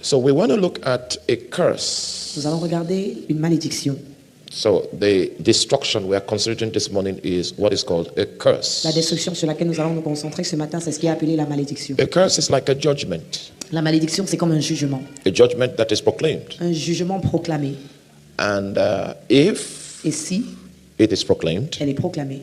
So we want to look at a curse. Nous allons regarder une malédiction. So the destruction we are considering this morning is what is called a curse. La destruction sur laquelle nous allons nous concentrer ce matin, c'est ce qui est appelé la malédiction. A curse is like a judgment. La malédiction, c'est comme un jugement. A judgment that is proclaimed. Un jugement proclamé. And if Et si it is proclaimed elle est proclamée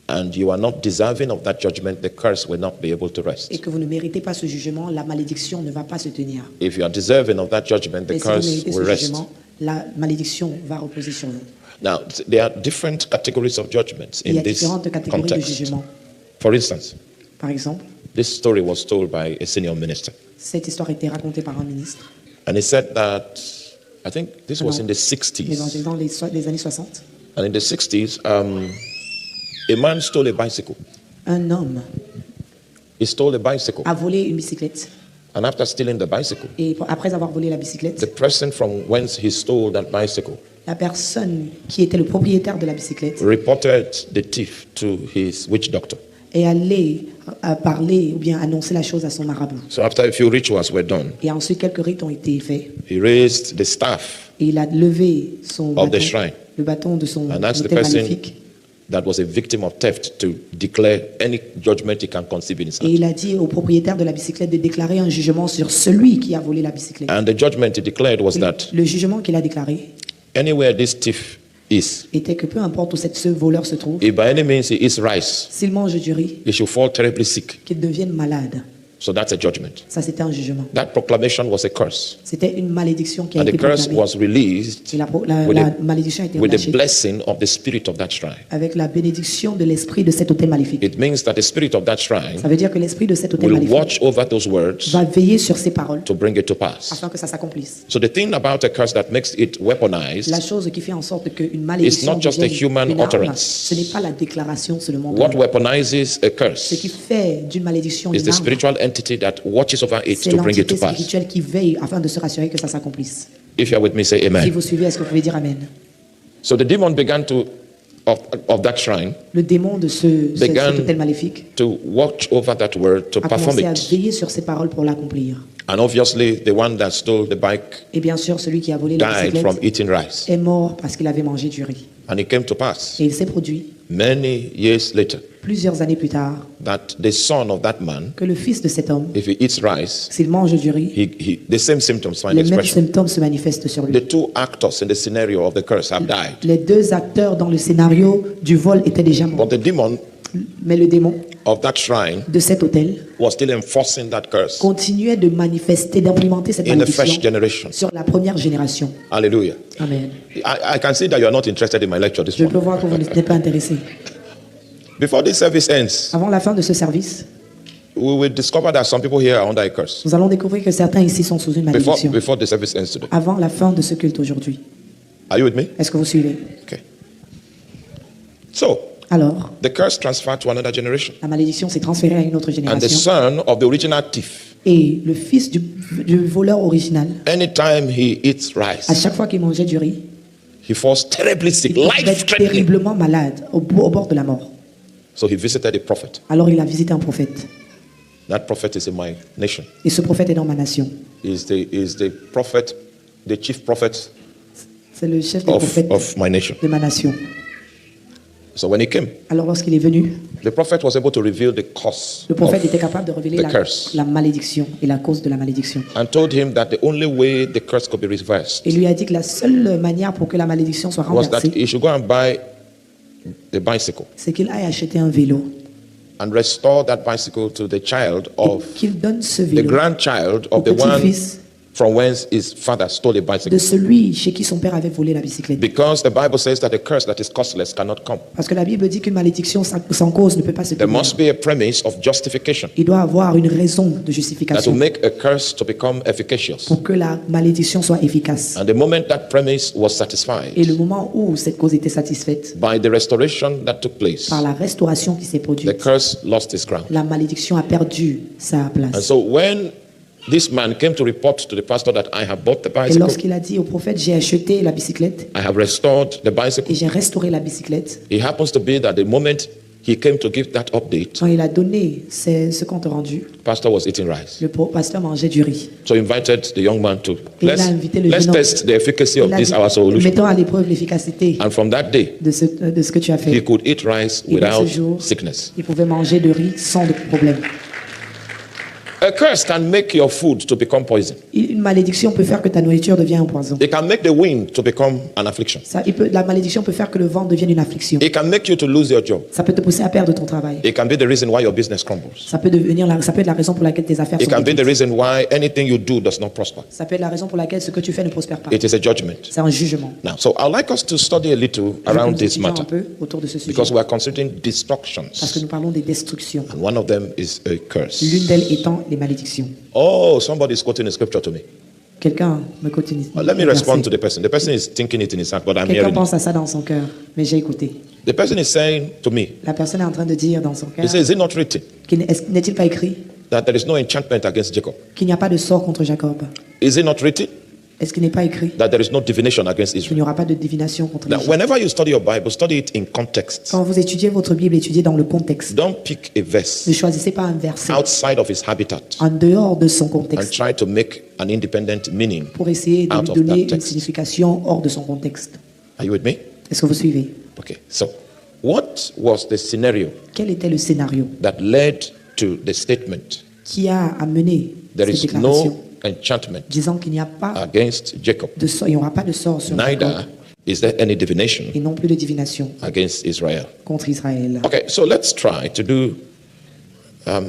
and you are not deserving of that judgment, the curse will not be able to rest. et que vous ne méritez pas ce jugement, la malédiction ne va pas se tenir. If you are deserving of that judgment, the Et si vous curse méritez will ce rest. jugement, la malédiction va reposer sur vous. Now, there are different categories of judgments Il y in a this différentes catégories de context. jugement. For instance, Par exemple, this story was told by a senior minister. cette histoire a été racontée par un ministre. And he said that, I think this was in the Mais 60s. dans les années 60, And in the 60s, a man stole a bicycle. un homme He stole a bicycle. a volé une bicyclette. And after stealing the bicycle, Et après avoir volé la bicyclette, the person from whence he stole that bicycle la personne qui était le propriétaire de la bicyclette reported the thief to his witch doctor. est allé parler ou bien annoncer la chose à son marabout. So after a few rituals were done, Et ensuite, quelques rites ont été faits. he raised the staff Et il a levé son of the bâton, shrine le bâton de son and asked the autel person maléfique. that was a victim of theft to declare any judgment he can conceive in his Et heart. il a dit au propriétaire de la bicyclette de déclarer un jugement sur celui qui a volé la bicyclette. And the judgment he declared was that Le jugement qu'il a déclaré anywhere this thief is, était que peu importe où ce voleur se trouve, if by any means he eats rice, s'il mange du riz, he should fall terribly sick. qu'il devienne malade. So that's a judgment. Ça, c'était un jugement. That proclamation was a curse. C'était une malédiction qui a And the été curse proclamée. was released Et la with malédiction a été with the relâchée blessing of the spirit of that shrine. avec la bénédiction de l'esprit de cet autel maléfique. It means that the spirit of that shrine Ça veut dire que l'esprit de cet autel will maléfique watch over those words va veiller sur ces paroles to bring it to pass. afin que ça s'accomplisse. So the thing about a curse that makes it La weaponized, chose qui fait en sorte qu'une malédiction not just a devienne human une arme, utterance. ce n'est pas la déclaration seulement. what weaponizes a Ce qui curse fait d'une malédiction is une the arme, spiritual entity that watches over it c'est to bring it l'entité to pass. spirituelle qui veille afin de se rassurer que ça s'accomplisse. If you are with me, say Si amen. vous suivez, est-ce que vous pouvez dire Amen? So the demon began to, of that shrine, Le démon de cet Began autel maléfique to watch over that word, to a perform commencé à it. veiller sur ces paroles pour l'accomplir. And obviously, the one that stole the bike Et bien sûr, celui qui a volé la died from bicyclette eating rice. est mort parce qu'il avait mangé du riz. And it came to pass Et il s'est produit, many years later plusieurs années plus tard, that the son of that man, que le fils de cet homme, if he eats rice, s'il mange du riz, the same symptoms find les mêmes expression. symptômes se manifestent sur lui. The two actors in the scenario of the curse have died. Les deux acteurs dans le scénario du vol étaient déjà morts. But the demon Mais le démon of that shrine de cet hôtel was still enforcing that curse continuait de manifester, d'implémenter cette in the first malédiction generation. sur la première génération. Hallelujah. Amen. I can see that you are not interested in my lecture this Je peux morning. voir que vous n'êtes pas intéressé. Before this service ends, Avant la fin de ce service, we will discover that some people here are under a curse. nous allons découvrir que certains ici sont sous une malédiction. Before the service ends today. Avant la fin de ce culte aujourd'hui. Are you with me? Est-ce que vous suivez? Okay. So, Alors, the curse transferred to another generation. la malédiction s'est transférée à une autre And the génération. son of the original thief, Et le fils du voleur original, anytime he eats à rice, chaque fois qu'il mangeait du riz, he falls terribly sick, il tombait life-threatening. terriblement malade, au bord de la mort. So he visited a prophet. Alors il a visité un prophète. That prophet is in my nation. Et ce prophète est dans ma nation. Is the prophet, the chief prophet C'est le chef des prophètes of my nation. de ma nation. So when he came, Alors lorsqu'il est venu, the prophet was able to reveal the cause le prophète of- était capable de révéler the curse. la malédiction et la cause de la malédiction. and told him that the only way the curse could be reversed Et lui a dit que la seule manière pour que la malédiction soit was that renversée, he should go and buy the bicycle c'est qu'il aille acheter un vélo and restore that bicycle to the child et of qu'il donne ce the vélo grandchild au of the one petit-fils from whence his father stole a de bicycle. celui chez qui son père avait volé la bicyclette. Because the Bible says that a curse that is causeless cannot come. Parce que la Bible dit qu'une malédiction sans cause ne peut pas se There tenir. must be a premise of justification Il doit avoir une raison de that will justification make a curse to become efficacious. pour que la malédiction soit efficace. And the moment that premise was satisfied Et le moment où cette cause était satisfaite by the restoration that took place, par la restauration qui s'est the produite, curse lost its ground. la malédiction a perdu sa And place. so when this man came to report to the pastor that I have bought the Et bicycle, lorsqu'il a dit au prophète, j'ai acheté la bicyclette I have restored the et bicycle, j'ai restauré la bicyclette, it happens to be that the moment he came to give that update, Quand il a donné ce compte rendu, pastor was eating rice. le pasteur mangeait du riz. So he invited the young man to, Il a let's invité le let's jeune homme. test the efficacy of Il a this dit, our solution. mettons à l'épreuve l'efficacité And from that day, de ce que tu as he fait. could eat rice Et de without ce jour, sickness. il pouvait manger de riz sans de problème. A curse can make your food to become poison. Une malédiction peut faire que ta nourriture devienne un poison. It can make the wind to become an affliction. La malédiction peut faire que le vent devienne une affliction. It can make you to lose your job. Ça peut te pousser à perdre ton travail. It can be the reason why your business crumbles. Ça peut être la raison pour laquelle tes affaires It sont can be the détruites. reason why anything you do does not prosper. Ça peut être la raison pour laquelle ce que tu fais ne prospère pas. It is a judgment. C'est un jugement. Now, so I'd like us to study a little Je veux que around nous this étudions matter un peu autour de ce sujet. because we are considering Parce que destructions, nous parlons des destructions. and one of them is a curse. L'une d'elles étant les malédictions. Oh, somebody is quoting a scripture to me. Quelqu'un me continue. Let me respond to the person. The person is thinking it in his heart, but I'm Quelqu'un hearing it. pense à ça dans son cœur, mais j'ai écouté. The person is saying to me, La personne est en train de dire dans son cœur, he says, is it not written n'est-il pas écrit that there is no enchantment against Jacob? qu'il n'y a pas de sort contre Jacob? Is it not written Est-ce qu'il n'est pas écrit that there is no divination against qu'il Israel? n'y aura pas de divination contre Now, Israël? whenever you study your Bible, study it in context. Quand vous étudiez votre Bible, étudiez dans le contexte. Don't pick a verse Ne choisissez pas un verset outside of its habitat en dehors de son and contexte try to make an independent meaning. pour essayer de out lui of donner that une text. signification hors de son contexte. Are you with me? Est-ce que vous suivez? Okay. So, what was the scenario Quel était le scénario that led to the statement, qui a amené there cette is déclaration no enchantment disant qu'il n'y a pas against Jacob, de sort, il n'y aura pas de sort sur Jacob neither is there any divination et non plus de divination against Israel? contre Israël. Okay, so let's try to do a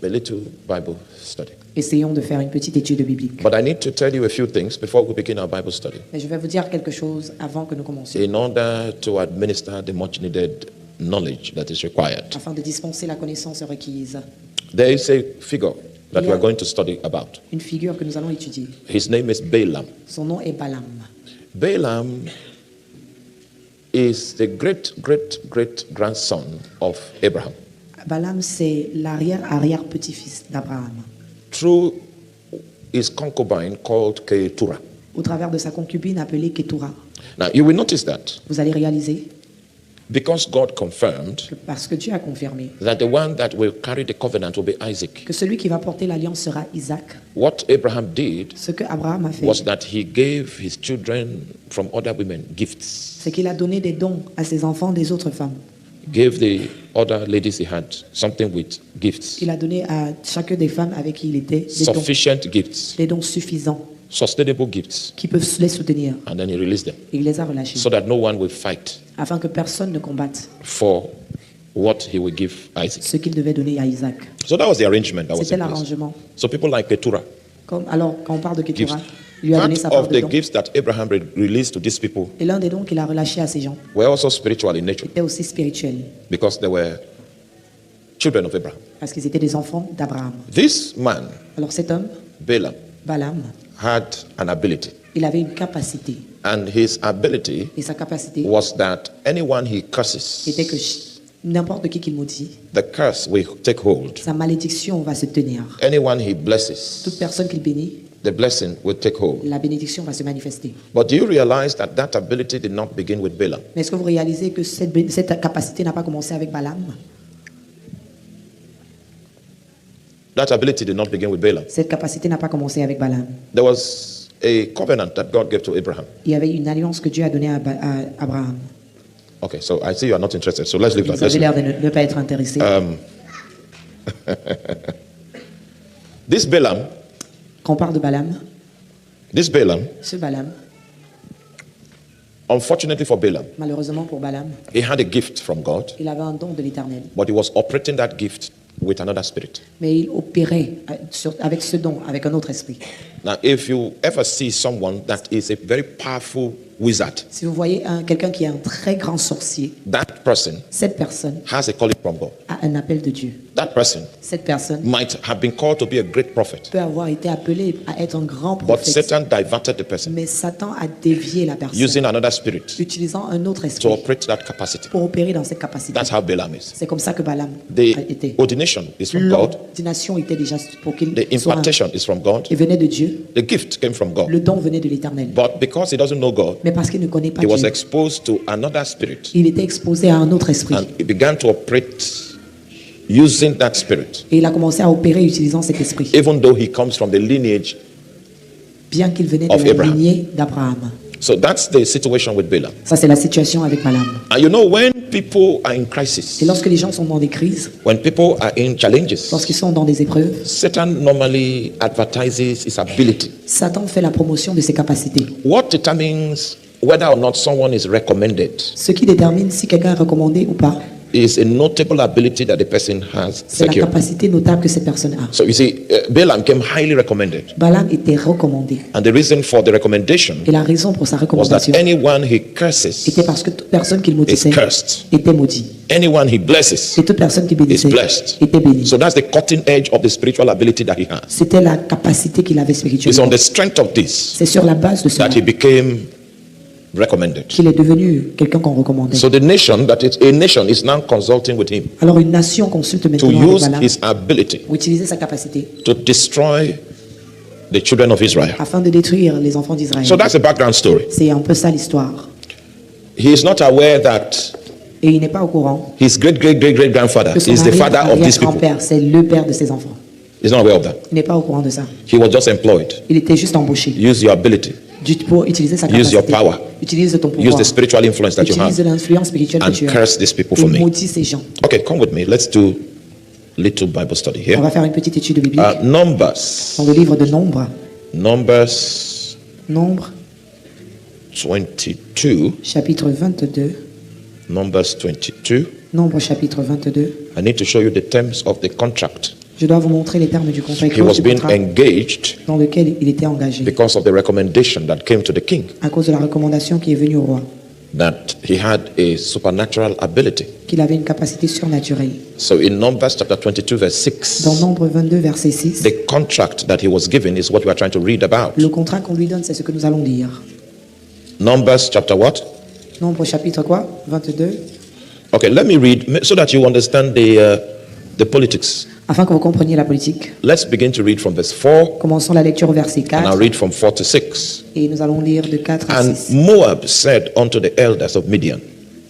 little Bible study. Essayons de faire une petite étude biblique. But I need to tell you a few things before we begin our Bible study Mais je vais vous dire quelque chose avant que nous commencions, in order to administer the much needed knowledge that is required. afin de dispenser la connaissance requise. There is a figure that we Yeah. are going to study about. Une figure que nous allons étudier. His name is Balaam. Son nom est Balaam. Balaam is the great grandson of Abraham Balaam, c'est l'arrière-petit-fils d'Abraham, through his concubine called Keturah. au travers de sa concubine appelée Keturah. Now, you will notice that Vous allez réaliser, because God confirmed parce que Dieu a confirmé, that the one that will carry the covenant will be Isaac. que celui qui va porter l'alliance sera Isaac. What Abraham did Ce que Abraham a fait, was that he gave his children from other women gifts. c'est qu'il a donné des dons à ses enfants des autres femmes. He gave the other ladies he had something with gifts, Il a donné à chacune des femmes avec qui il était sufficient gifts, des dons suffisants sustainable gifts, qui peuvent les soutenir. and then he released them Et il les a relâchés so that no one will fight afin que personne ne combatte for what he will give Isaac. ce qu'il devait donner à Isaac. So that was the arrangement that was C'était in place. l'arrangement. So people like Keturah, Alors, quand on parle de Keturah, Gifts. il lui a donné part sa part of de the dons. gifts that Abraham released to these people Et l'un des dons qu'il a relâché à ces gens were also spiritual in nature était aussi spirituel, because they were children of Abraham. parce qu'ils étaient des enfants d'Abraham. This man, Alors cet homme, Balaam, Balaam, had an ability, il avait une capacité. and his ability Et sa capacité was that anyone he curses, était que n'importe qui qu'il maudit, the curse will take hold. sa malédiction va se tenir. Anyone he blesses, Toute personne qu'il bénit, the blessing will take hold. la bénédiction va se manifester. But do you realize that that ability did not begin with Balaam? Mais est-ce que vous réalisez que cette capacité n'a pas commencé avec Balaam? That ability did not begin with Balaam. Cette capacité n'a pas commencé avec Balaam. There was a covenant that God gave to Abraham. Il y avait une alliance que Dieu a donnée à Abraham. Okay, so I see you are not interested. So let's leave that. Vous avez Let's l'air de ne pas être intéressé. This Balaam, Quand on parle de Balaam, ce Balaam, unfortunately for Balaam, malheureusement pour Balaam, he had a gift from God, il avait un don de l'Éternel. but he was operating that gift with another spirit. Mais il opérait avec ce don, avec un autre esprit. Now, if you ever see someone that is a very powerful wizard, Si vous voyez quelqu'un qui est un très grand sorcier, that person cette personne has a calling from God. a un appel de Dieu. That person Cette personne might have been called to be a great prophet, peut avoir été appelée à être un grand but prophète. Satan diverted the person Mais Satan a dévié la personne, using another spirit utilisant un autre to esprit operate that capacity. pour opérer dans cette capacité. That's how Balaam is. C'est comme ça que Balaam The était. ordination is from God. L'ordination était déjà pour qu'il The soit impartation is from God. et venait de Dieu. Dieu. The gift came from God. Le don venait de l'Éternel. But because he doesn't know God, Mais parce qu'il ne connaît pas he was Dieu, exposed to another spirit. il était exposé à un autre esprit. And he began to operate using that spirit, Et il a commencé à opérer utilisant cet esprit. even though he comes from the lineage. Bien qu'il venait de Of la Abraham. lignée d'Abraham. So that's the situation with Balaam. Ça, c'est la situation avec Balaam. And you know, when people are in crisis, Et lorsque les gens sont dans des crises, when people are in challenges, lorsqu'ils sont dans des épreuves, Satan normally advertises his ability. Satan fait la promotion de ses capacités. What determines whether or not someone is recommended Ce qui détermine si quelqu'un est recommandé ou pas, is a notable ability that the person has c'est la secured. capacité notable que cette personne a. So you see, Balaam came highly recommended. Balaam était recommandé. And the reason for the recommendation Et la raison pour sa was that recommandation anyone he curses était parce que toute personne qu'il is maudissait cursed. était maudit. Anyone he blesses Et toute personne qui is bénissait blessed. était bénie. So that's the cutting edge of the spiritual ability that he has. C'était la capacité qu'il avait It's on spirituellement. the strength of this C'est sur la base de cela that he became recommended. qu'il est devenu quelqu'un qu'on recommandait. So the nation is now consulting with him Alors une nation consulte to maintenant avec use Balaam his ability pour utiliser sa capacité to destroy the children of Israel. afin de détruire les enfants d'Israël. So that's the background story. C'est un peu ça l'histoire. He is not aware that Et il n'est pas au courant his great grandfather que son is the father of these people. arrière-grand-père, c'est le père de ses enfants. He's not aware of that. Il n'est pas au courant de ça. He was just employed. Il était juste embauché Use your ability. pour utiliser sa Use capacité. your power. Utilise ton Use pouvoir. the spiritual influence that you Utilise have l'influence spirituelle que and tu as. curse these people Et for me. maudis ces gens. Okay, come with me. Let's do little Bible study On here. va faire une petite étude biblique Numbers. dans le livre de Nombre. Numbers Nombre, 22. chapitre 22. Numbers 22. Nombre, chapitre 22. I need to show you the terms of the contract. Je dois vous montrer les termes du contrat, He was being engaged dans lequel il était engagé because of the recommendation that came to the king à cause de la recommandation qui est venue au roi, that he had a supernatural ability. qu'il avait une capacité surnaturelle. So in Numbers chapter 22 verse Dans 6, Nombre 22, verset 6, the contract that he was given is what we are trying to read about. le contrat qu'on lui donne, c'est ce que nous allons lire. Numbers chapter what? Nombre, chapitre quoi? 22. Okay, let me read so that you understand the politics. Afin que vous compreniez la politique, Let's begin to read from verse 4 commençons la lecture au verset and I'll 4 read from 4 to 6. et nous allons lire de 4 à And 6. Moab said unto the elders of Midian,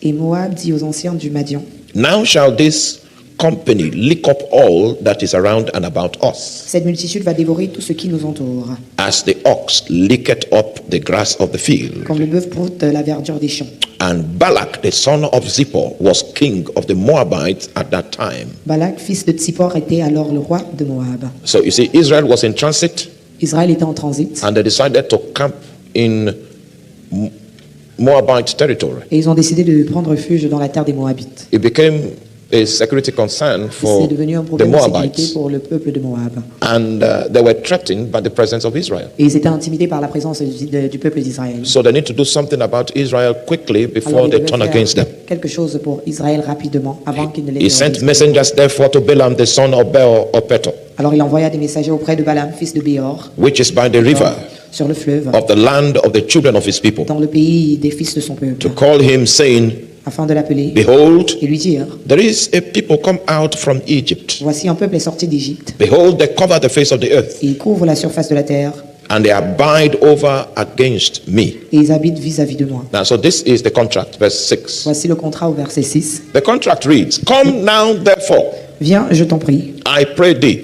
Et Moab dit aux anciens du Madian, now shall this company lick up all that is around and about us, cette multitude va dévorer tout ce qui nous entoure, as the ox licketh up the grass of the field. comme le bœuf broute la verdure des champs. And Balak, the son of Zippor, was king of the Moabites at that time. Balak, fils de Tsippor, était alors le roi de Moab. So you see, Israel was in transit, Israël était en transit and they decided to camp in Moabite territory. et ils ont décidé de prendre refuge dans la terre des Moabites. It became a security concern for C'est devenu un the problème de sécurité Moabites, pour le peuple de Moab. and they were threatened by the presence of Israel. Et ils étaient intimidés par la présence du peuple d'Israël. So they need to do something about Israel quickly Alors before ils they devaient turn faire against them. quelque chose pour Israël rapidement avant qu'ils ne les He sent terrorisent. messengers therefore to Balaam, the son of Beor or Petor, Alors il envoya des messagers auprès de Balaam, fils de Béor, which is by the river, sur le fleuve, of the land of the children of his people, dans le pays des fils de son peuple, to call him, saying, afin de l'appeler behold, et lui dire, there is a people come out from Egypt. voici un peuple est sorti d'Égypte, Behold, they cover the face of the earth, et ils couvrent la surface de la terre, and they abide over against me. et ils habitent vis-à-vis de moi. Now, so this is the contract, verse 6. Voici le contrat au verset 6. The contract reads, come now, therefore, Viens, je t'en prie, I pray thee,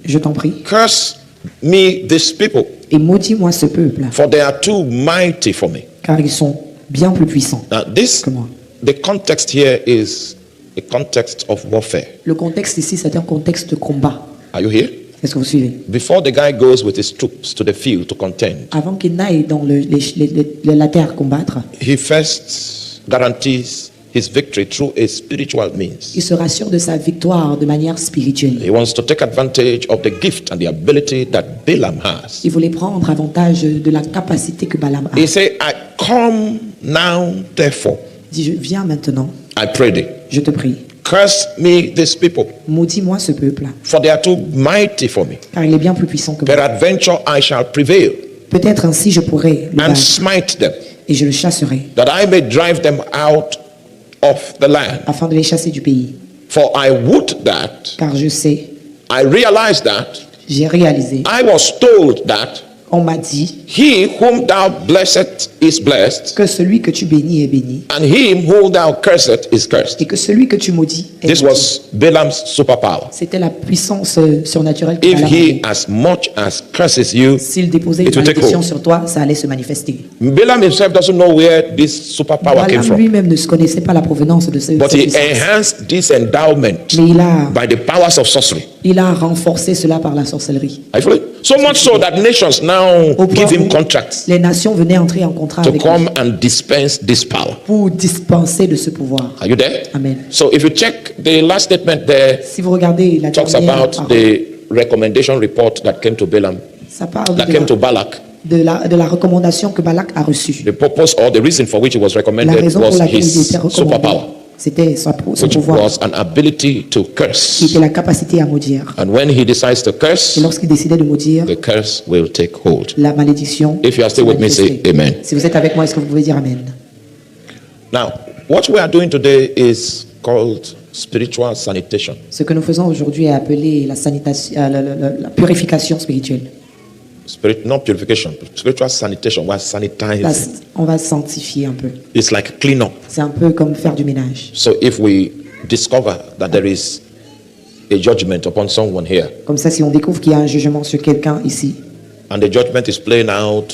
je t'en prie, curse me this people, et maudis-moi ce peuple, for they are too mighty for me. car ils sont bien plus puissants Now, this, que moi. the context here is a context of warfare. Le contexte ici, c'est un contexte de combat. Are you here? Est-ce que vous suivez? Before the guy goes with his troops to the field to contend, Avant qu'il n'aille dans la terre combattre, he first guarantees his victory through a spiritual means. il se rassure de sa victoire de manière spirituelle. He wants to take advantage of the gift and the ability that Balaam has. Il voulait prendre avantage de la capacité que Balaam a. He said, I come now, therefore, Il dit, viens maintenant, I pray thee, je te prie, curse me this people, maudis-moi ce peuple, for they are too mighty for me. car il est bien plus puissant que moi. Peradventure I shall prevail Peut-être ainsi je pourrai le and vaincre, smite them, et je le chasserai, that I may drive them out of the land. afin de les chasser du pays. For I would that, Car je sais, I realize that, j'ai réalisé, I was told that On m'a dit He whom thou blessed is blessed, que celui que tu bénis est béni and him whom thou cursed is cursed. et que celui que tu maudis est This maudit. was Balaam's superpower. C'était la puissance surnaturelle que If Balaam he avait. as much as curses you, S'il déposait it une will take malédiction hold. sur toi, ça allait se manifester. Balaam himself doesn't know where this superpower came Balaam from, lui-même ne se connaissait pas la provenance de cette but he puissance. enhanced this endowment Mais by the powers of sorcery. il a renforcé cela par la sorcellerie. Are you following? So much so that nations now Au point give him où contracts les nations venaient entrer en contrat to avec lui come and dispense this power. pour dispenser de ce pouvoir. Are you there? Amen. So if you check the last statement there, Si vous regardez la talks dernière about parole, the recommendation report that came to Balaam, ça parle that de came la, to Balak. de la recommandation que Balak a reçue. The purpose or the reason for which it was La recommended raison pour was laquelle il his était recommandé, superpower, c'était son which pouvoir, was an ability to qui curse. était la capacité à maudire. And when he decides to Et curse, lorsqu'il décidait de maudire, the curse will take hold. la malédiction. If you are still se with me, say manifestait. amen. Si vous êtes avec moi, est-ce que vous pouvez dire Amen? Now, what we are doing today is called spiritual sanitation. Ce que nous faisons aujourd'hui est appelé la la purification spirituelle. Not purification, spiritual sanitation. We are sanitizing. On va sanctifier un peu. It's like clean up. C'est un peu comme faire du ménage. So if we discover that there is a judgment upon someone here, Comme ça, si on découvre qu'il y a un jugement sur quelqu'un ici and the judgment is playing out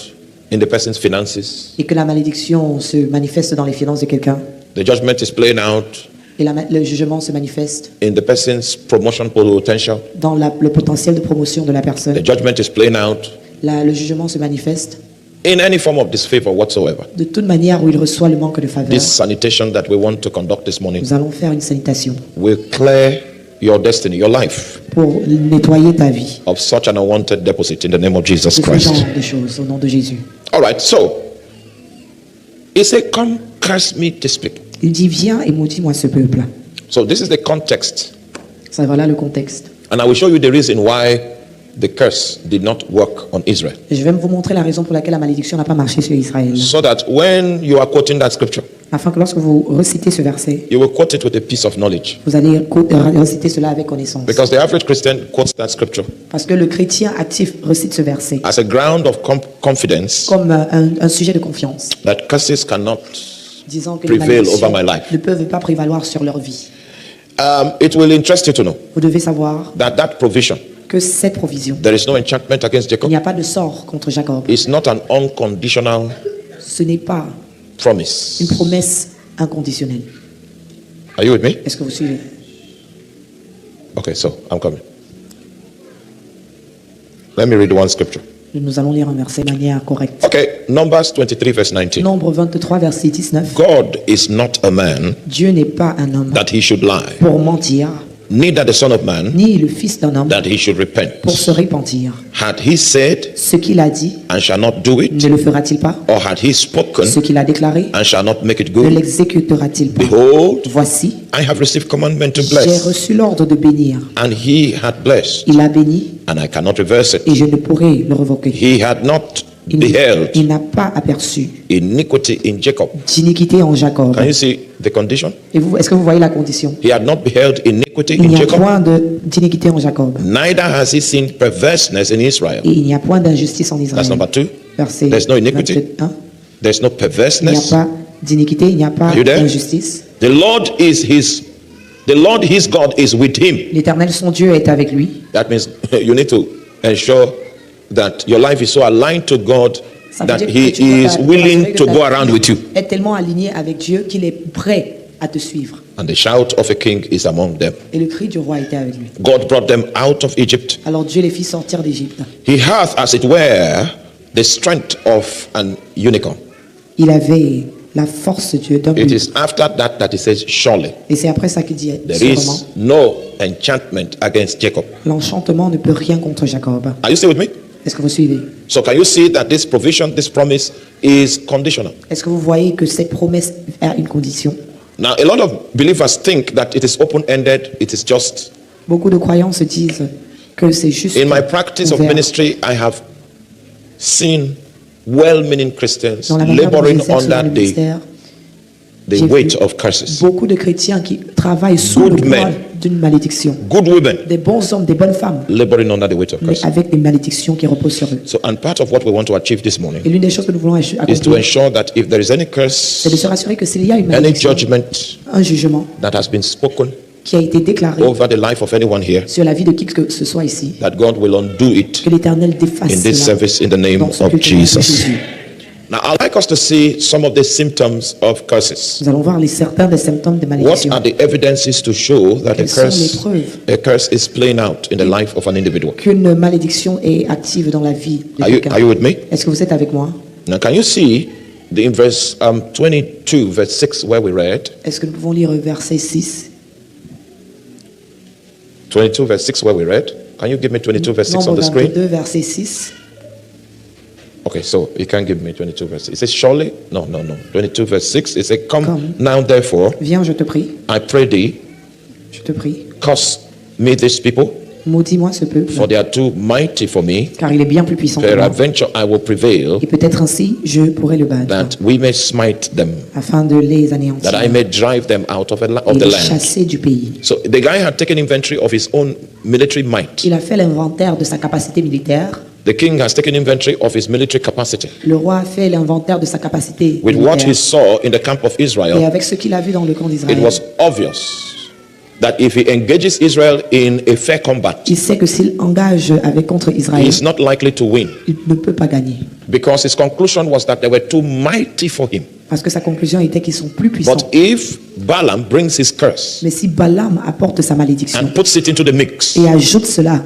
in the person's finances, et que la malédiction se manifeste dans les finances de quelqu'un the judgment is playing out et le jugement se manifeste in the person's promotion potential, dans le potentiel de promotion de la the personne, judgment is playing out le jugement se manifeste in any form of disfavor whatsoever. de toute manière où il reçoit le manque de faveur. This sanitation that we want to conduct this morning Nous allons faire une sanitation will clear your destiny, your life, pour nettoyer ta vie of such an unwanted deposit in the name of de Jesus ce Christ. genre de choses au nom de Jésus. All right, so he said, "Come, curse me this people." Il dit viens et maudis-moi ce peuple. So this is the context, Ça voilà le contexte. and I will show you the reason why the curse did not work on Israel. Et je vais vous montrer la raison pour laquelle la malédiction n'a pas marché sur Israël. So that when you are quoting that scripture, Afin que lorsque vous recitez ce verset, you will quote it with a piece of knowledge. vous allez reciter cela avec connaissance. Because the average Christian quotes that scripture Parce que le chrétien actif recite ce verset as a ground of confidence comme un sujet de confiance, that curses cannot disant que les prevail malédictions over my life. ne peuvent pas prévaloir sur leur vie. It will interest you to know Vous devez savoir that that provision, que cette provision, there is no enchantment against il Jacob. n'y a pas de sort contre Jacob. It's not an unconditional Ce n'est pas promise. une promesse inconditionnelle. Are you with me? Est-ce que vous suivez? Okay, so I'm coming. Let me read one scripture. Nous allons lire un verset de manière correcte. Okay, Numbers 23, verse 19. Nombre 23, verset 19. God is not a man Dieu n'est pas un homme that he should lie, pour mentir, neither the son of man ni le fils d'un homme that he should repent. pour se repentir. Had he said Ce qu'il a dit, and shall not do it, ne le fera-t-il pas? or had he spoken Ce qu'il a déclaré, and shall not make it ne good? l'exécutera-t-il pas? Behold, Voici, I have received commandment to j'ai bless, reçu l'ordre de bénir. and he had blessed, Il a béni and I cannot reverse it. et je ne pourrai le revoquer. He had not beheld Il n'a pas aperçu iniquity in Jacob. d'iniquité en Jacob. Can you see the condition? Et vous, est-ce que vous voyez la condition? He had not beheld iniquity Il in n'y a Jacob, point d'iniquité en Jacob. neither has he seen perverseness in Israel. Et il n'y a point d'injustice en Israël. That's number 2. Verset There's no iniquity. 21. There's no Il n'y a perverseness. pas d'iniquité, il n'y a pas Are you there? d'injustice. The Lord his God is with him. L'Éternel, son Dieu, est avec lui. That means you need to ensure that your life is so aligned to God Ça veut that dire que he tu dois is t'assurer willing que to ta go vie around with you. est tellement aligné avec Dieu qu'il est prêt à te suivre. And the shout of a king is among them. Et le cri du roi était avec lui. God brought them out of Egypt. Alors Dieu les fit sortir d'Égypte. He hath, as it were, the strength of an unicorn. Il avait la force d'un It lion. is after that he says, surely Et c'est après ça qu'il dit there sûrement, is no enchantment against Jacob. l'enchantement ne peut rien contre Jacob. Are you still with me? Est-ce que vous suivez? So can you see that this provision, this promise is conditional? Est-ce que vous voyez que cette promesse a une condition? Now, a lot of believers think that it is open-ended, it is just. Beaucoup de croyants se disent que c'est juste In my practice of ouvert. ministry, I have seen well-meaning Christians Dans la manière dont laboring j'exerce dans under le the ministère, the J'ai weight vu of curses. beaucoup de chrétiens qui travaillent sous le Good poids men. d'une malédiction. Good women Des bons hommes, des bonnes femmes, laboring under the weight of mais curses. avec des malédictions qui reposent sur eux. So, and part of what we want to achieve this Et morning l'une des choses que nous voulons is to accomplir, ensure that if there is any c'est de curse, se rassurer que s'il y a une any malédiction, judgment un jugement that has been spoken qui a été déclaré over the life of anyone here, sur la vie de qui que ce soit ici, that God will undo it que l'Éternel défasse in this cela service in the name dans ce of culte au nom de Jesus. Jésus. Now, I'd like us to see some of the symptoms of curses. Nous allons voir certains des symptômes de What malédiction. are the evidences to show that Quelles sont les preuves a curse is playing out in the life of an individual? qu'une malédiction est active dans la vie de Are you quelqu'un? with me? Est-ce que vous êtes avec moi? Now, can you see in verse 22, verse 6, where we read? Est-ce que nous pouvons lire verset 6? 22, verse 6, where we read? Can you give me 22, verse 6 on Nombre the screen? 22, verset 6. Okay, so you can't give me 22, verse 6. It says, surely? No. 22, verse 6. It says, come now, therefore, Viens, je te prie, I pray thee, je te prie, curse me this people, maudis-moi ce peuple, for they are too mighty for me. car il est bien plus puissant que moi. Peradventure I will prevail, Et peut-être ainsi, je pourrai le battre, that we may smite them, afin de les anéantir that I may drive them out of et the les land. chasser du pays. So the guy had taken inventory of his own military might. Il a fait l'inventaire de sa capacité militaire. The king has taken inventory of his military capacity. Le roi a fait l'inventaire de sa capacité With what he militaire. saw in the camp of Et Israel, avec ce qu'il a vu dans le camp it d'Israël, was obvious that if he engages Israel in a fair combat, il sait que s'il engage avec contre he Israël, is not likely to win, il ne peut pas gagner. because his conclusion was that they were too mighty for him. Parce que sa conclusion était qu'ils sont plus puissants. But if Balaam brings his curse Mais si Balaam apporte sa malédiction and puts it into the mix, et ajoute cela,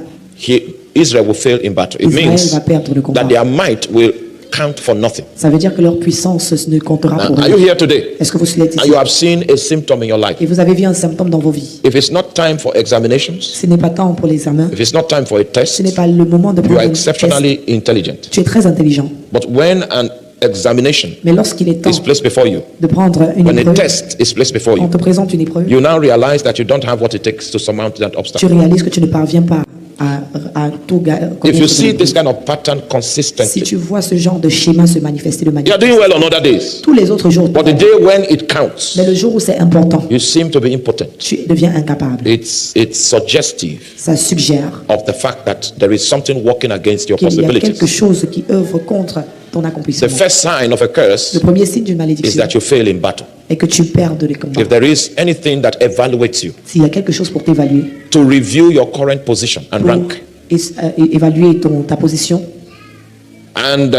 Israel will fail in battle. It Israël means va perdre le combat. that their might will count for nothing. Ça veut dire que leur puissance ne comptera Now, pour are you rien. here today? Est-ce que vous êtes And ici you have seen a symptom in your life. et vous avez vu un symptôme dans vos vies? If it's not time for examinations, Ce n'est pas temps pour l'examen, if it's not time for a ce test, n'est pas le moment de you prendre are un test. exceptionally intelligent. Tu es très intelligent. But when an examination Mais lorsqu'il est temps is placed before you, de prendre une when a épreuve, test is placed before on you, te présente une épreuve, you now realize that you don't have what it takes to surmount that tu obstacle. réalises que tu ne parviens pas à tout If you see this kind of pattern Si consistently, tu vois ce genre de schéma se manifester de you manière are doing well on other days. tous les autres jours, But the day when it counts, mais le jour où c'est important, you seem to be impotent. tu deviens incapable. It's suggestive Ça suggère of the fact that there is something working against your qu'il y a quelque possibilities. chose qui œuvre contre ton The accomplissement. first sign of a Le curse premier signe d'une is malédiction that you fail in battle. est que tu perdes les combats. If there is anything that evaluates you S'il y a quelque chose pour t'évaluer, to review your current position and pour rank, évaluer ta position, and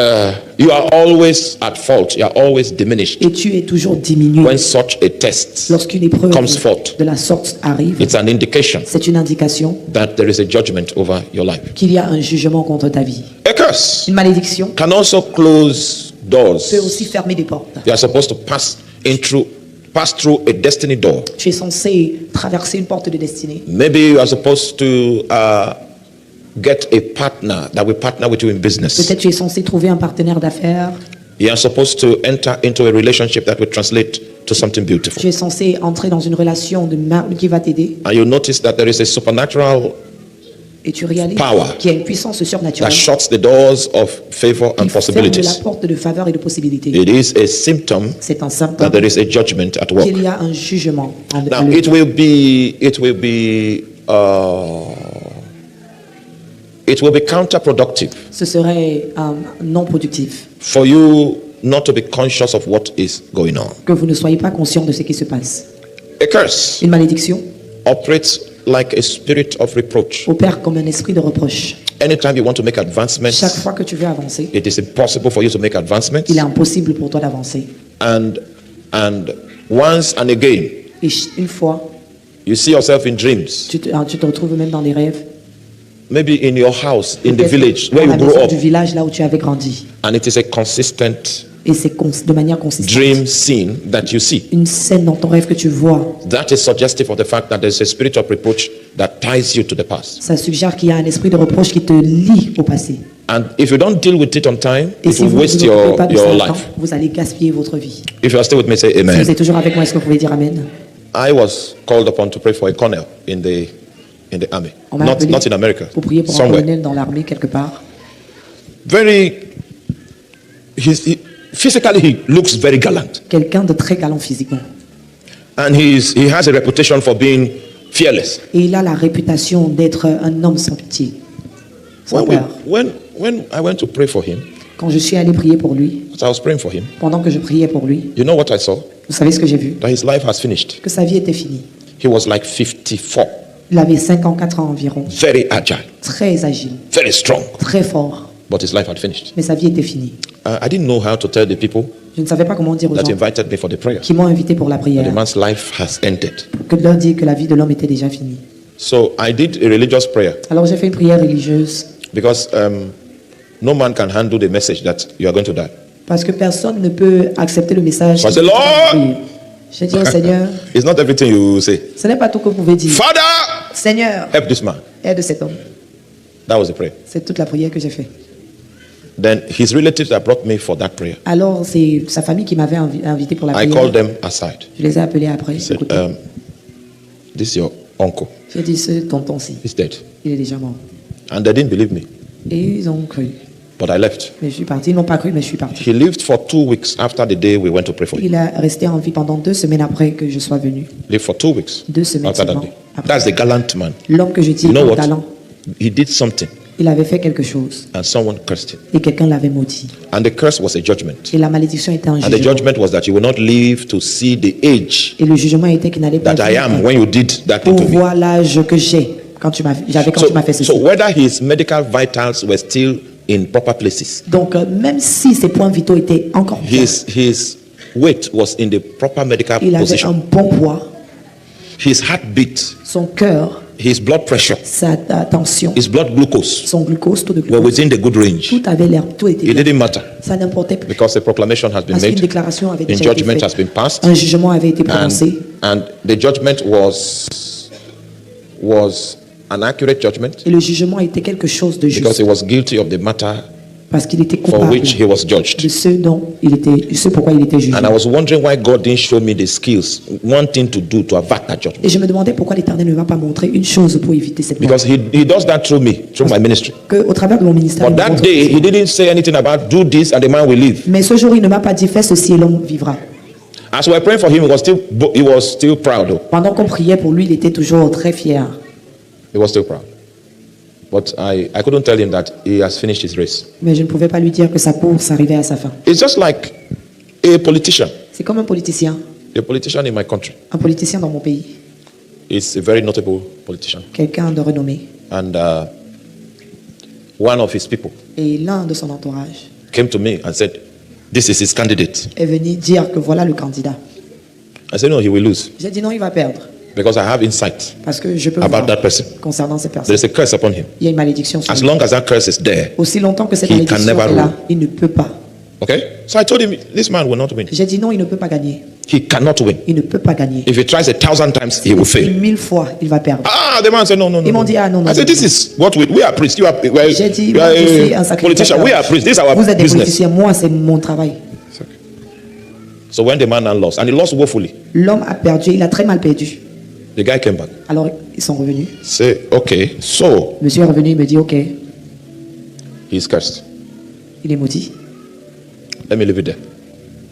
you are always at fault, you are always diminished et tu es toujours diminué when such a test lorsqu'une épreuve comes forth, de la sorte arrive, it's an indication c'est une indication that there is a judgment over your life. qu'il y a un jugement contre ta vie. A curse Une malédiction can also close doors. peut aussi fermer des portes. You are supposed to pass through a destiny door. Tu es censé traverser une porte de destinée. Maybe you are supposed to get a partner that will partner with you in business. Peut-être tu es censé trouver un partenaire d'affaires. You are supposed to enter into a relationship that will translate to something beautiful. Tu es censé entrer dans une relation qui va t'aider. And you notice that there is a supernatural Et tu réalises Power. qu'il y a une puissance that surnaturelle shuts the doors of favor and qui ferme la possibilities. porte de faveur et de possibilités. It is a symptom C'est un that symptôme there is a judgment at work. qu'il y a un jugement. Now it will be counterproductive Ce serait non productif for you not to be conscious of what is going on. que vous ne soyez pas conscient de ce qui se passe. A curse Une malédiction operates like a spirit of reproach. opère comme un esprit de reproche. Anytime you want to make Chaque advancements, fois que tu veux avancer, it is impossible for you to make advancements. il est impossible pour toi d'avancer. And once and again, Et une fois, you see yourself in dreams, tu te retrouves même dans des rêves. maybe in your house, in the Peut-être village dans where la you grew maison up, du village là où tu avais grandi. and it is a consistent Et c'est de manière consistante. dream scene that you see. Une scène dans ton rêve que tu vois, That is suggestive of the fact that there's a spirit of reproach that ties you to the past. ça suggère qu'il y a un esprit de reproche qui te lie au passé. And if you don't deal with it on time, Et it si will vous ne waste vous occupez pas de ça your à temps, life. vous allez gaspiller votre vie. If you are still with me, say Si vous amen. êtes toujours avec moi, est-ce que vous pouvez dire Amen? I was called upon to pray for a colonel in the army. On m'a Not appelé in America. pour prier pour un Somewhere. colonel dans l'armée quelque part. physically he looks very gallant. Quelqu'un de très galant physiquement. And he has a reputation for being fearless. Et il a la réputation d'être un homme sans pitié. Sans peur. When I went to pray for him, Quand je suis allé prier pour lui, as I was praying for him, pendant que je priais pour lui, you know what I saw? vous savez ce que j'ai vu? That his life has finished. Que sa vie était finie. He was like 54, Il avait 54 ans environ. very agile, Très agile, very strong, très fort. but his life had finished. Mais sa vie était finie. I didn't know how to tell the people Je ne savais pas comment dire aux that gens invited me for the prayer. qui m'ont invité pour la The prière man's life has ended. que de leur dire que la vie de l'homme était déjà finie. So I did a religious prayer Alors j'ai fait une prière religieuse because no man can handle the message that you are going to die. parce que personne ne peut accepter le message. Parce que Lord! J'ai dit au Seigneur, It's not everything you say. ce n'est pas tout que vous pouvez dire. Father, Seigneur, help this man. aide cet homme. That was the prayer. C'est toute la prière que j'ai faite. Then his relatives that brought me for that prayer, Alors c'est sa famille qui m'avait invité pour la I prière. called them aside. Je les ai appelés après. I said, écoutez. this is your uncle. J'ai dit, ce tonton-ci, He's dead. il est déjà mort. And they didn't believe me, Et ils ont cru. but I left. Mais je suis parti. Ils n'ont pas cru, mais je suis parti. He lived for 2 weeks after the day we went to pray for him. Il a resté en vie pendant 2 semaines après que je sois venu. Lived for 2 weeks 2 semaines after that seulement. day. Après. That's the gallant man. L'homme que je dis You know au what? talent, He did something, il avait fait quelque chose and someone cursed him. et quelqu'un l'avait maudit. And the curse was a judgment. Et la malédiction était un And the jugement. judgment was that you will not live to see the age Et le jugement était qu'il n'allait pas that I am vivre when you did that pour thing to me. voir l'âge que j'avais quand tu m'as fait ceci. So whether his medical vitals were still in proper places, Donc même si ses points vitaux étaient encore bien, his weight was in the proper medical il avait un position, bon poids, his heartbeat, son cœur, his blood pressure, sa tension, his blood glucose son glucose, taux de were glucose, within the good range. tout avait l'air, tout était It bien. didn't matter Ça n'importait plus. because the proclamation has been Parce qu'une made, déclaration avait the déjà été judgment has faite. been passed, Un jugement avait été prononcé. and the judgment was an accurate judgment Et le jugement était quelque chose de because juste. he was guilty of the matter Parce qu'il était for coupable which he was judged. de ce pourquoi il était jugé. And I was wondering why God didn't show me the skills, one thing to do to avert that judgment. Et je me demandais pourquoi l'Éternel ne m'a pas montré une chose pour éviter cette mort. Because he does that through me, through my ministry. Au travers de mon ministère. But il me that montre day, ceci. he didn't say anything about do this and the man will live. Mais ce jour, il ne m'a pas dit fais ceci et l'homme vivra. As we were praying for him, he was still proud. Though. Pendant qu'on priait pour lui, il était toujours très fier. He was still proud. But I couldn't tell him that he has finished his race. Mais je ne pouvais pas lui dire que sa course arrivait à sa fin. It's just like a politician. C'est comme un politicien. A politician in my country. Un politicien dans mon pays. Is a very notable politician. Quelqu'un de renommé. And one of his people Et l'un de son entourage came to me and said, this is his candidate. est venu dire que voilà le candidat. I said, no, he will lose. J'ai dit non, il va perdre. Because I have insight Parce que je peux about voir that person. concernant ces There personnes. is a curse upon him. Il y a une malédiction sur As lui. long as that curse is there. Aussi longtemps que cette He malédiction can never est là, rule. il ne peut pas. Okay? So I told him, this man will not win. J'ai dit non, il ne peut pas gagner. He cannot win. Il ne peut pas gagner. If he tries 1,000 times, he will fail. 1000 fois, il va perdre. Ah, the man said, no. Ils m'ont dit, ah, non, non, I said, non, this is what we are priests. You are, J'ai dit, you are moi, je suis un a politician. sacrificateur. We are priests. This is our Vous êtes des business. politiciens, moi c'est mon travail. So when the man now lost, and he lost woefully, L'homme a perdu, il a très mal perdu. the guy came back. Alors ils sont revenus. Say, okay, so Monsieur est revenu, il me dit, ok, he's cursed. il est maudit. Let me leave it there.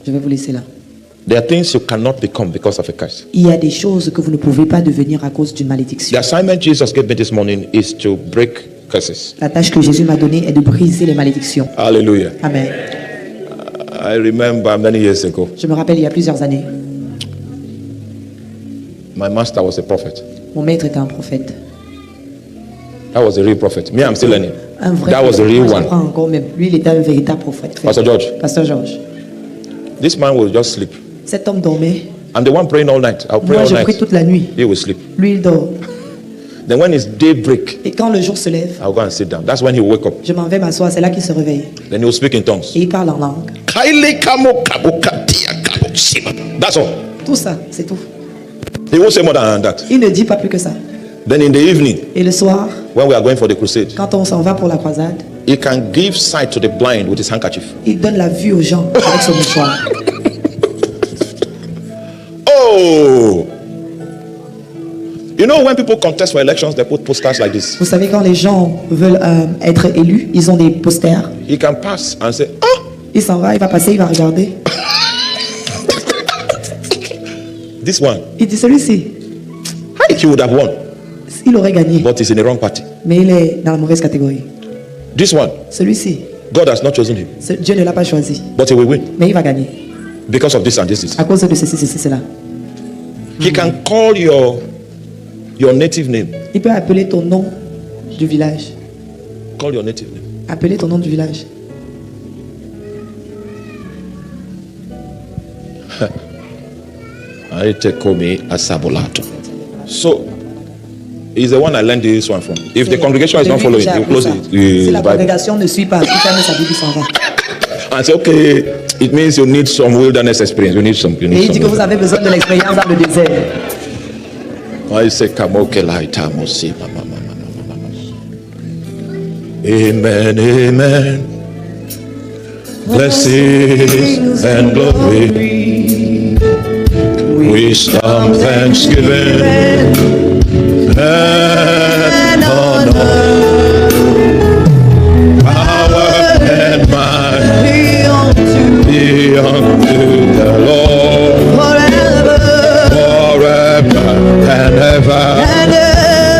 Je vais vous laisser là. There are things you cannot become because of a curse. Il y a des choses que vous ne pouvez pas devenir à cause d'une malédiction. The assignment Jesus gave me this morning is to break curses. La tâche que Jésus m'a donnée est de briser les malédictions. Hallelujah. Amen. I remember many years ago, Je me rappelle il y a plusieurs années, my master was a prophet. mon maître était un prophète. That was a real prophet. Me, I'm still learning. Un vrai That was the prophète. real Moi, one. j'apprends encore même. Lui, il était un véritable prophète. Pastor George. Pasteur George. This man will just sleep. Cet homme dormait. I'm the one praying all night. I'll pray Moi, all je prie night. toute la nuit. He will sleep. Lui, il dort. Then when it's daybreak, Et quand le jour se lève, I'll go and sit down. That's when he will wake up. je m'en vais m'asseoir. C'est là qu'il se réveille. Then he will speak in tongues. Et il parle en langue. That's all. Tout ça, c'est tout. He won't say more than that. Il ne dit pas plus que ça. Then in the evening, Et le soir, when we are going for the crusade, quand on s'en va pour la croisade, he can give sight to the blind with his handkerchief. il donne la vue aux gens avec son mouchoir. Oh! You know, when people contest for elections, they put posters like this. Vous savez, quand les gens veulent être élus, ils ont des posters. He can pass and say, ah, Il s'en va, il va passer, il va regarder. This one, Il dit celui-ci, he would have won, il aurait gagné. but he's in the wrong party. Mais il est dans la mauvaise catégorie. This one, Celui-ci, God has not chosen him, Dieu ne l'a pas choisi. but he will win Mais il va gagner. because of this and this. À cause de ceci, cela. He can call your native name. Il peut appeler ton nom du village. Call your native name. Appeler ton nom du village. I take me Asabolato. So, he's the one I learned this one from. If the congregation is not following, you close it. Si la congrégation ne suit pas, il ferme sa Bible, il s'en va. And say, okay, it means you need some wilderness experience. You need some. You Et need il dit que vous some. avez besoin de l'expérience dans le désert. I say, Kamoke Laita Mosi. Amen, amen. Blessings and glory, wisdom, thanksgiving, and honor, power and might be unto the Lord forever and ever.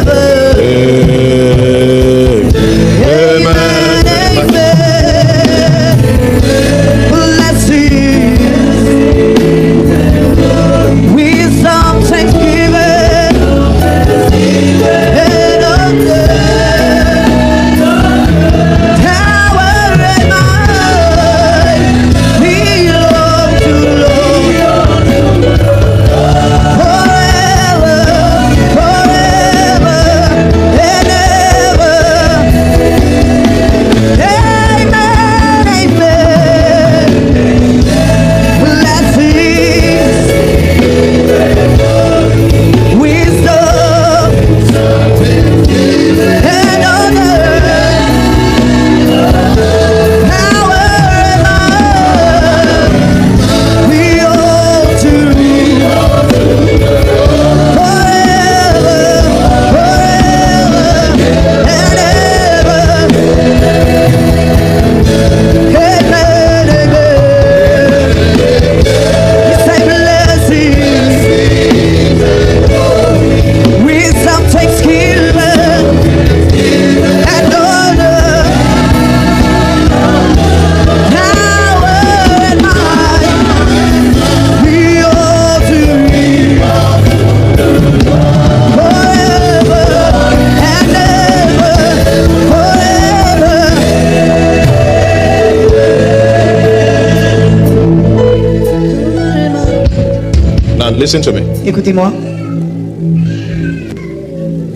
Listen to me. Écoutez-moi.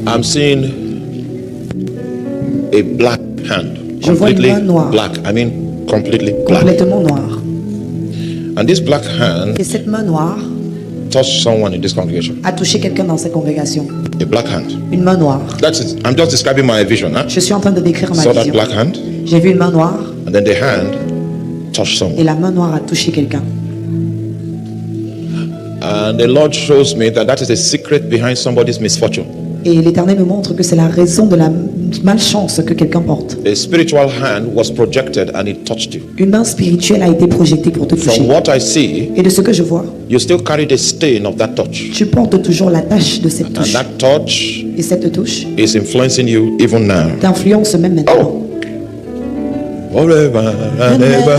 I'm seeing a black hand. Je vois une Completely main noire. black. I mean, completely black. Complètement noire. And this black hand Et cette main noire touched someone in this congregation. a touché quelqu'un dans cette congrégation. A black hand. Une main noire. That's it. I'm just describing my vision. Huh? Je suis en train de décrire ma Saw that vision. black hand, J'ai vu une main noire and then the hand touched et someone. la main noire a touché quelqu'un. And the Lord shows me that that is a secret behind somebody's misfortune. Et l'Éternel me montre que c'est la raison de la malchance que quelqu'un porte. A spiritual hand was projected and it touched you. Une main spirituelle a été projetée pour te toucher. From what I see, Et de ce que je vois, you still carry the stain of that touch. tu portes toujours la tache de cette And touche. that touch Et cette touche is influencing you even now. t'influence même maintenant. Forever and ever.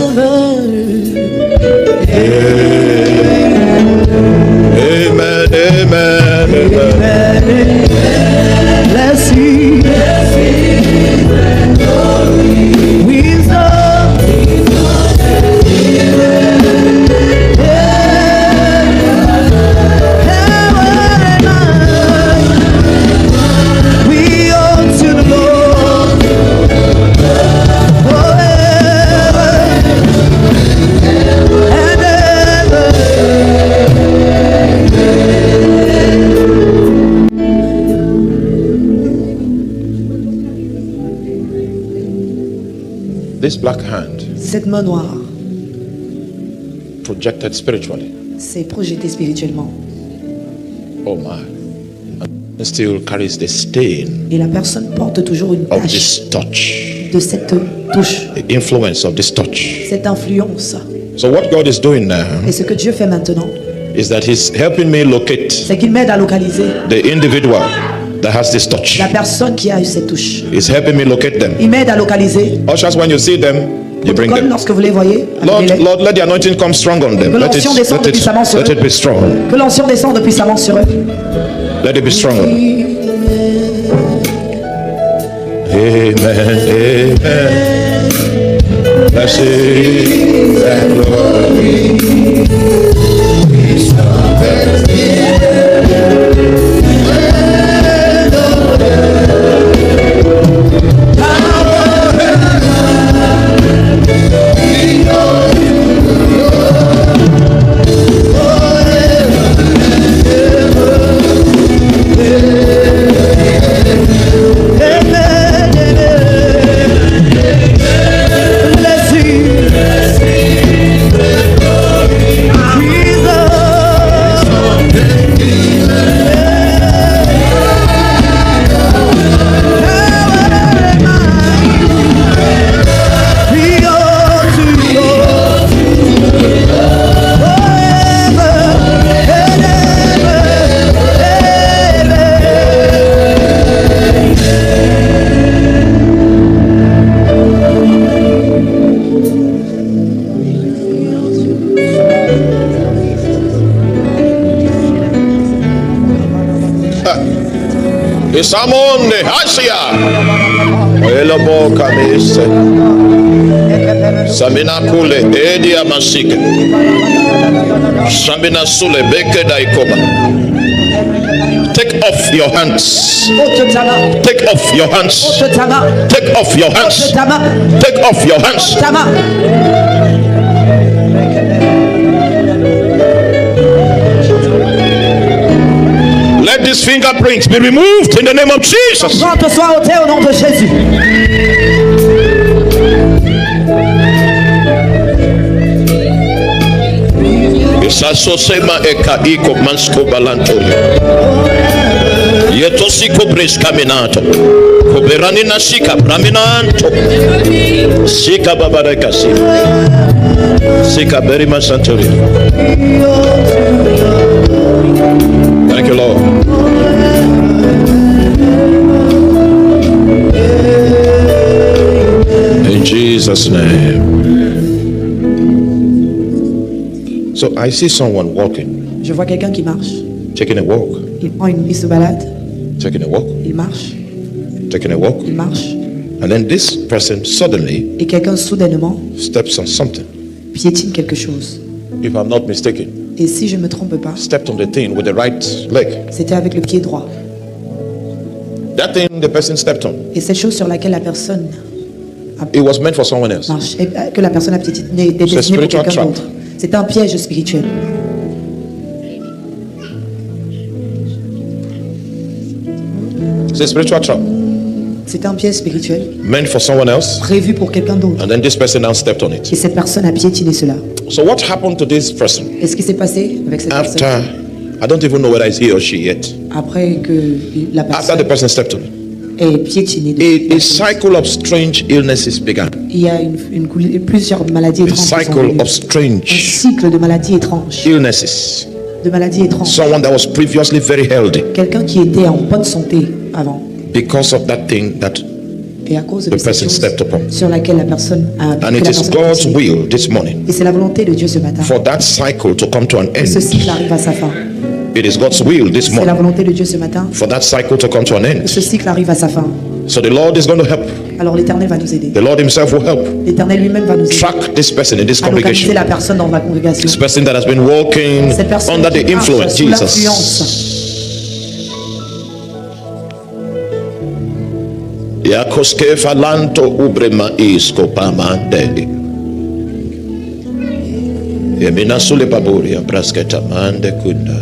Amen, amen, amen. Blessing, wisdom, we owe to the Lord forever and ever. This black hand Cette main noire projected spiritually. s'est projetée spirituellement. Oh my. And still carries the stain Et la personne porte toujours une of tache this touch. de cette touche, the influence of this touch. cette influence. So what God is doing now Et ce que Dieu fait maintenant, is that He's helping me locate c'est qu'il m'aide à localiser the individual that has this touch. la personne qui a eu cette touche. He's helping me locate them. Il m'aide à localiser. Ushers, when you see them, you bring Comme them. lorsque vous les voyez, Lord, amenez-les. Lord, let the anointing come strong on them. Que Let l'onction descende puissamment sur let eux. it be strong. Que l'onction descende puissamment sur eux. Let it be strong. Amen. Amen. Blessing and glory. Isamonde Asia. Elabo kamise. Samina kule edia masike. Samina sule beke daikoma. Take off your hands. Take off your hands. Take off your hands. Take off your hands. Let these fingerprints be removed in the name of Jesus. Empreinte soit ôtée au nom de Jésus. Isasosema eka iko mansko balantoria. Yetosiko breskaminato. Koberani na sika braminanto. Sika babareka sika. Sika berima santoria. Thank you, Lord. In Jesus' name. So I see someone walking, Je vois quelqu'un qui marche. taking a walk, Il se balade. taking a walk, Il marche. taking a walk. Il marche. And then this person suddenly Et quelqu'un soudainement steps on something. piétine quelque chose. If I'm not mistaken, Et si je ne me trompe pas, stepped on the thing with the right leg. c'était avec le pied droit. That thing the person stepped on, Et cette chose sur laquelle la personne it was meant for someone else. marche, et que la personne a piétiné, était C'est destinée pour spiritual quelqu'un trap. d'autre. C'est un piège spirituel. It's a spiritual trap C'est un piège spirituel meant for someone else. prévu pour quelqu'un d'autre. And then this person now stepped on it. Et cette personne a piétiné cela. So what happened to this person Et ce qui s'est passé avec cette after? personne, I don't even know whether it's he or she yet. après que la After the personne person stepped on it, est piétinée, de a cycle of strange illnesses began. il y a plusieurs maladies A étranges. qui sont cycle venues. of Un strange cycle de maladies étranges. illnesses. De maladies étranges. Someone that was previously very healthy, Quelqu'un qui était en bonne santé avant. because of that thing that, Et à cause de The cette person chose stepped upon. sur laquelle la personne a. and que it la is personne a God's piétiné. will this morning Et c'est la volonté de Dieu ce matin. for that cycle to come to an Que ce end. cycle arrive à sa fin. It is God's will this C'est la morning volonté de Dieu ce matin. for that cycle to come to an Que end. ce cycle arrive à sa fin. So the Lord is going to help. Alors l'Éternel va nous aider. The Lord Himself will help L'Éternel lui-même va nous aider track this person in this à localiser congregation. la personne dans la congrégation. This person that has been walking Cette personne under the qui marche influence, sous Jesus. l'influence. Yakoske falanto ubrema isko pamande. Yemina sule paburia brasketa mande kunda.